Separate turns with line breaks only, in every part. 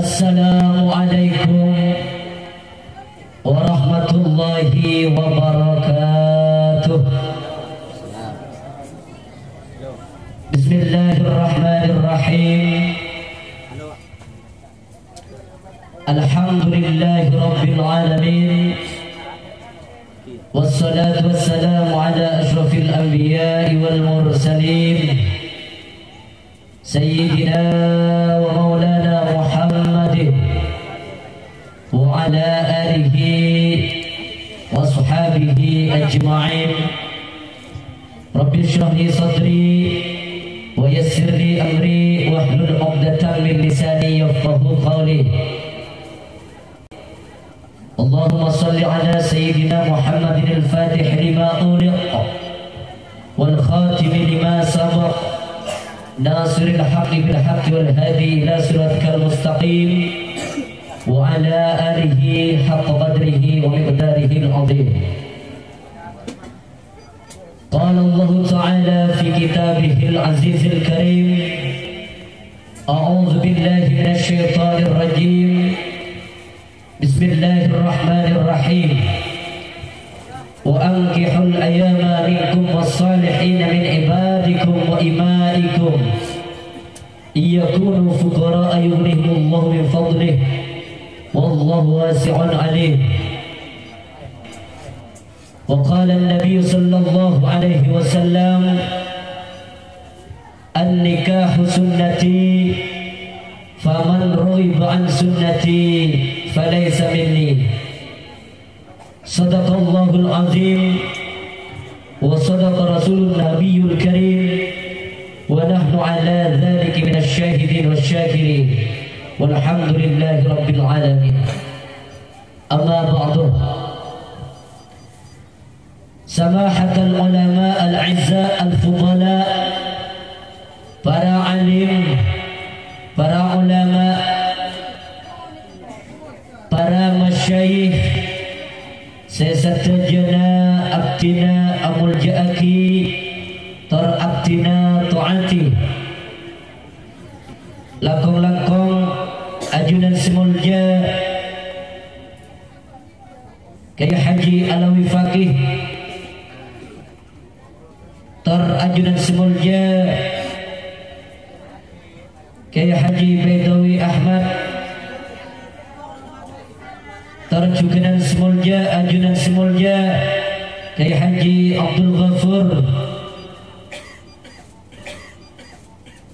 Assalamualaikum warahmatullahi wabarakatuh. Bismillahirrahmanirrahim. Alhamdulillahi rabbil alamin. Wassalatu wassalamu ala ashrafil anbiya'i wal mursalin Sayyidina wa maulana Muhammadin wa ala alihi wa ashabihi ajma'in. Rabbi shrah li sadri wa yassir li amri wahlul 'uqdatam min lisani yafqahu qawli. Allahumma salli ala sayyidina Muhammadin al-fatih lima uliq wal khatim lima sabaq nasiril haqqi bil haqqi wal hadi ila siratikal mustaqim wa ala alihi haqqa qadrihi wa miqdarihi al-'azim. Qala Allah ta'ala fi kitabihi al-'aziz al-karim, a'udzu billahi minasy syaithanir rajim. Bismillahirrahmanirrahim. Wa ankihul ayyama minkum was-salihin min ibadikum wa imaikum iyakunu fuqara'a yughnihimullahu min fadlihi wallahu wasi'un 'alim. Wa qala an-nabiy sallallahu alaihi wasallam, an-nikahu sunnati faman raghiba an sunnati falaysa minni. Sadaqallahul azim wa sadaqa rasulun nabiyyul karim wa nahnu ala dhalika minasy syahidin wasyakirin walhamdulillahi rabbil alamin. Amma ba'du. Samahatul ulama al-'izza al-fudala, para alim, para ulama, para masyayikh, sesatjana abdina amul ja'aki tar abdina tu'ati, langkong-langkong ajunan semulja Kiai Haji Alawi Faqih, tar ajunan semulja Kiai Haji Baidawi Ahmad, tarjuganan semulja ajunan semulja Kiai Haji Abdul Ghafur,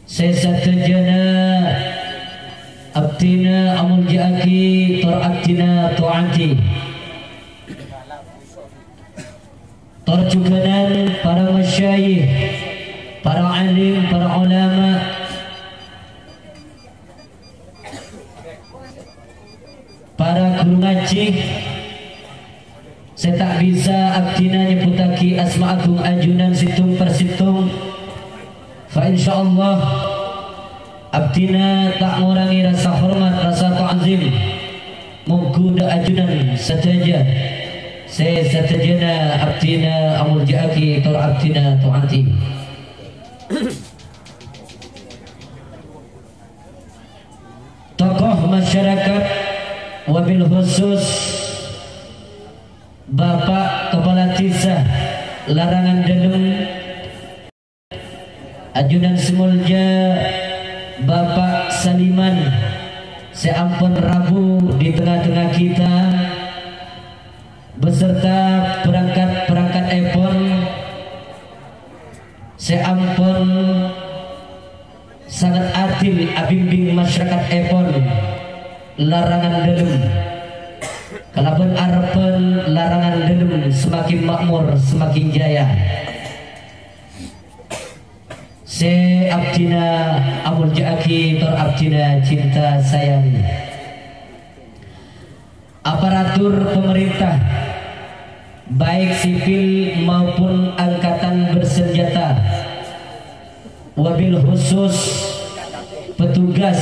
sesatjana abdina amul ja'aki tar abdina tu'ati, tarjuganan para masyayikh, para alim, para ulama, para guru ngaji. Saya tak bisa abdina nyebutaki asma agung ajunan situng persitung, fa insyaallah abdina tak ngurangi rasa hormat, rasa ta'zim. Munggu da ajunan saja saya satajana abdina amul ja'aki tar abdina tu'ati. Tokoh masyarakat, wabil khusus Bapak Kepala Desa Larangan Delem, ajunan semulja Bapak Saliman, seampun Rabu di tengah-tengah kita beserta perangkat epon, seampun sangat adil abimbing masyarakat epon Larangan Delem. Kalaupun arepen Larangan Delem semakin makmur, semakin jaya. Se abdina amul ja'aki tar abdina cinta sayang. Aparatur pemerintah baik sipil maupun angkatan bersenjata, wabil khusus petugas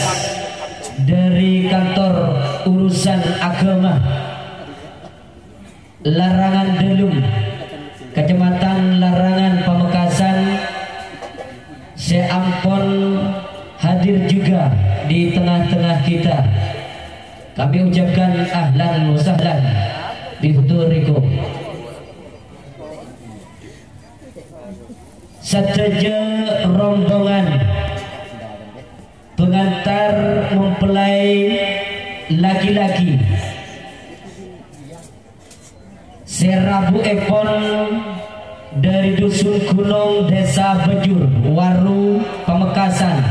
dari kantor urusan agama Larangan Delem, Kecamatan Larangan Pamekasan, seampun hadir juga di tengah-tengah kita kami ucapkan ahlan wa sahlan bihudurikum. Sateja rombongan pengantar mempelai laki-laki Serabu Epon dari Dusun Gunung, Desa Bejur, Waru, Pamekasan.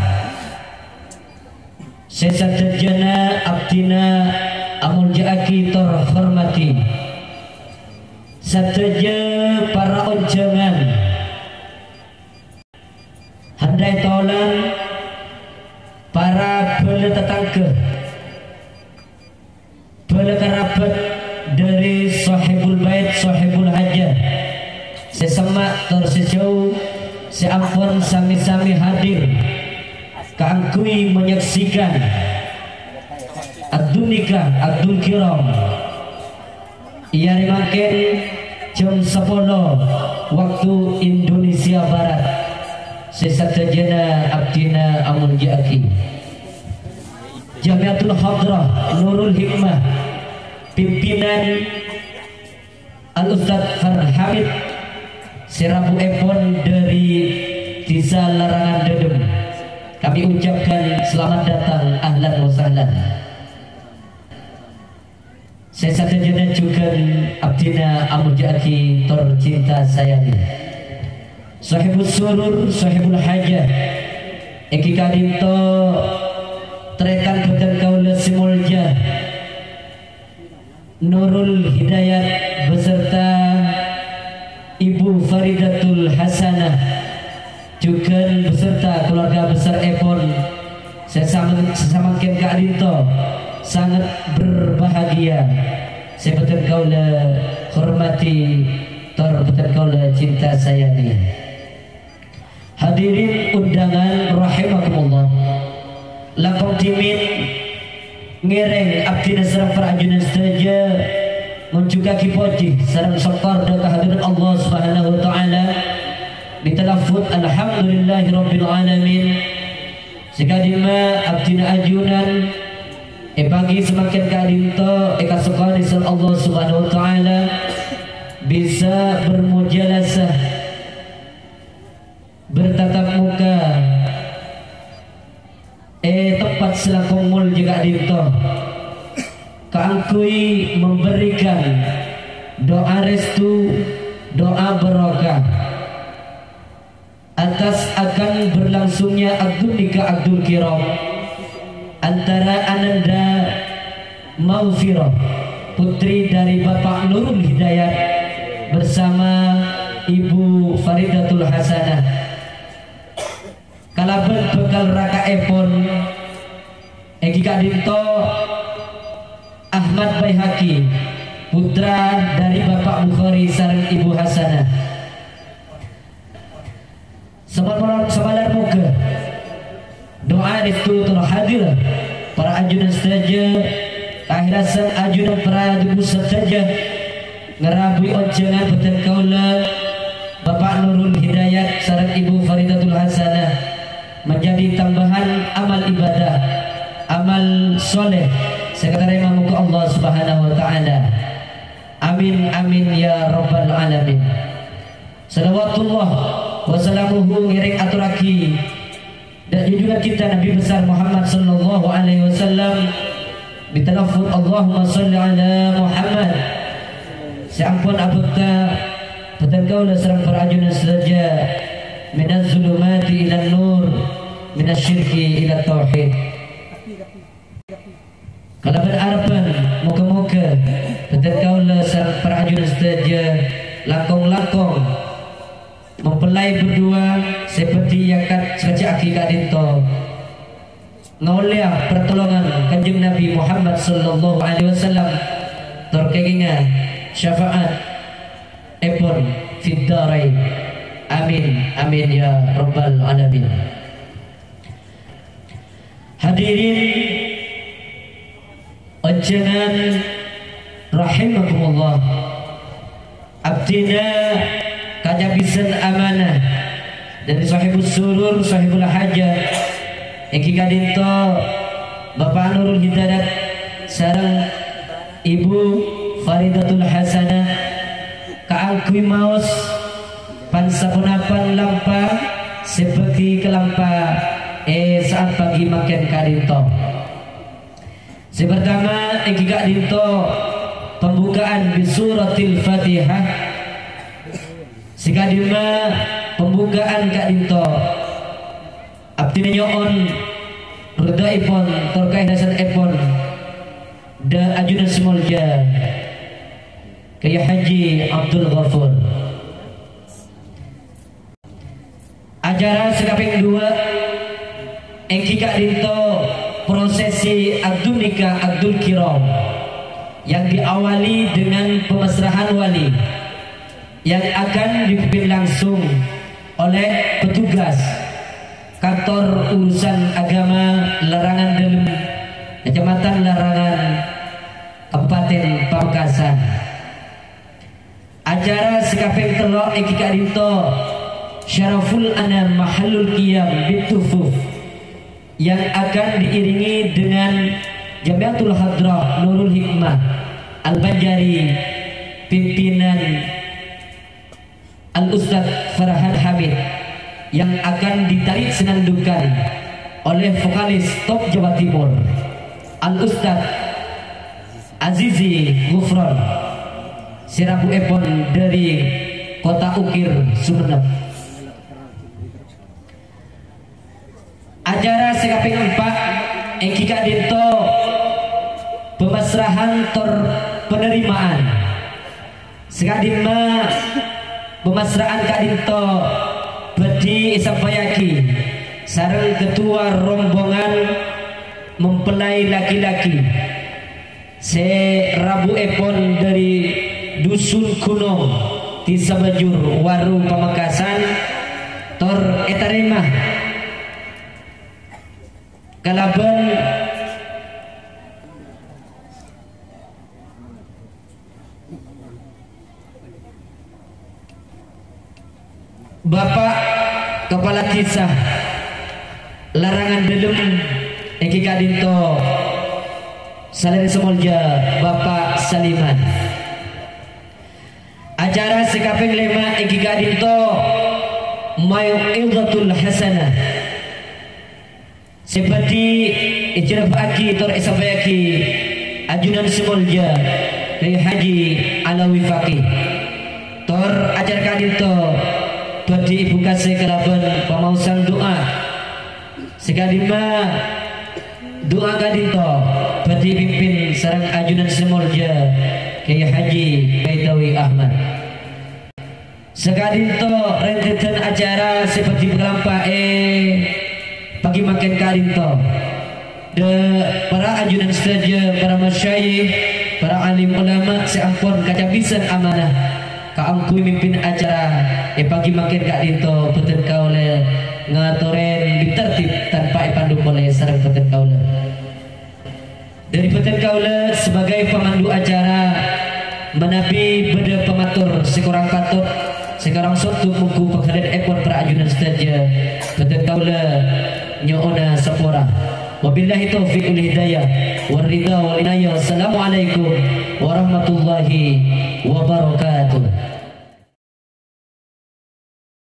Sesatejana abdina amul jaaki terhormati. Sateja para onjangan handai tolan para bela tetangga, bela kerabat dari sahibul bait, sahibul hajah, sesemak tersejauh, seampun sami-sami hadir keangkui menyaksikan Abdul nikah Abdul Kiram. Ia dimakan jam 10 waktu Indonesia Barat. Sesatejana abdina amul jaaki Jamiatul Hadrah Nurul Hikmah, pimpinan Al-Ustadz Farhamid Serabu Epon dari Desa Larangan Dedem. Kami ucapkan selamat datang, ahlan wa sahlan. Sesatejana juga abdina amul jaaki tercinta sayangi sahibul surur, sahibul hajah, Eki Kadinto trekan betul kaula simulja Nurul Hidayat beserta Ibu Faridatul Hasanah, juga beserta keluarga besar Epon. Sesama Ken Kadinto sangat berbahagia. Saya betul kaula hormati, betul kaula cinta sayangi. Hadirin undangan rahimakumullah, lakon timin ngereng abdina serang perajunan saja menjuga kipoji sarang syukur dan kehadiran Allah Subhanahu wa taala ditalafut alhamdulillahi rabbil alamin. Sekadima abdina ajunan pagi semakin kadinto eka sekali sal Allah Subhanahu wa taala bisa bermujalasah, bertatap muka tepat selakong mul juga dinto keangkui memberikan doa restu, doa barokah atas akan berlangsungnya Abdul nikah Abdul Kiram antara Ananda Maufirah, putri dari Bapak Nurul Hidayat bersama Ibu Faridatul Hasanah. Kalaban bekal raka Epon Eki Kadinto Ahmad Baihaqi, putra dari Bapak Bukhari sareng Ibu Hasanah. Semalar muka doa itu terhadir para ajudan saja, akhirasan ajudan para dubu saja ngerabui oncengan betul kaula Bapak Nurul Hidayat sareng Ibu Faridatul Hasanah menjadi tambahan amal ibadah, amal soleh sekretariat muka Allah Subhanahu wa taala. Amin amin ya rabbal alamin. Salawatullah wassalamuhu ngiring aturaki dan junjungan kita Nabi besar Muhammad sallallahu alaihi wasallam bitalaffuz Allahumma shalli ala Muhammad. Seampun abukta betul kaula serang perajunan saja minaz zulumati ila nur, minaz syirki ila tauhid. Kalau berharapan moga-moga betul kaula serang perajunan saja lakong-lakong mempelai berdua seperti yang sejak akikat itu ngauliah pertolongan kanjeng Nabi Muhammad sallallahu alaihi wasallam terkegingan syafaat Epon fid darain. Amin amin ya rabbal alamin. Hadirin ojengan rahimakumullah, abdina kajabisan amanah dari sahibul surur, sahibul hajah Eki Kadinto Bapak Nurul Hidayat sareng Ibu Faridatul Hasanah kaangkui maos pansapunapan lampa seperti kelampa saat pagi makan kadinto. Sepertama iki kadinto pembukaan bisuratil Fatihah. Sikadima pembukaan kadinto abdi nyoon redaipun terkait dasar epon da ajudan semolja Kiai Haji Abdul Ghafur. Acara sekaping 2 engki kadinto prosesi akdul nikah akdul kiram yang diawali dengan pemasrahan wali yang akan dipimpin langsung oleh petugas kantor urusan agama Larangan Delem, Kecamatan Larangan, Kabupaten Pamekasan. Acara sekaping telok iki kadinto Syaraful Anam Mahallul Qiyam Bitufuf yang akan diiringi dengan Jamiatul Hadrah Nurul Hikmah Al-Banjari pimpinan Al-Ustadz Farhan Hamid yang akan ditarik senandukan oleh vokalis top Jawa Timur Al-Ustadz Azizi Gufron Sirabu Epon dari Kota Ukir, Sumeneb. Acara sekaping 4 engki kadinto pemasrahan tor penerimaan sekadima pemasrahan kadinto bedi isampayaki sareng ketua rombongan mempelai laki-laki se Rabu Epon dari Dusun Kuno Tisabajur Waru Pamekasan tor etaremah kalaban Bapak Kepala Kisah Larangan Delem engki kadinto Saleri Semolja Bapak Saliman. Acara sekaping 5 engki kadinto Mau'izatul Hasanah seperti ijraf aki tor isabayaki ajunan Semolja Kiai Haji Alawi Faqih tor ajar kadinto badi ibu kasih kelaban pemausan doa sekadima doa kadinto badi pimpin sarang ajunan Semolja Kiai Haji Baitawi Ahmad. Sekadinto rentetan acara seperti kelampa pagi makan kadinto de para ajunan saja para masyayikh para alim ulama seampun kacabisan amanah kaangkui mimpin acara pagi makin kadinto peten kaula ngatoren ditertib tanpa pandu boleh sareng peten kaula dari peten kaula sebagai pemandu acara menapi beda pematur sekurang patut sekarang suatu muku penghadat ekor para ajunan saja peten kaula nyoona sapora. Wabillahi taufiq wal hidayah wal ridha wal inayah. Wassalamualaikum warahmatullahi wabarakatuh.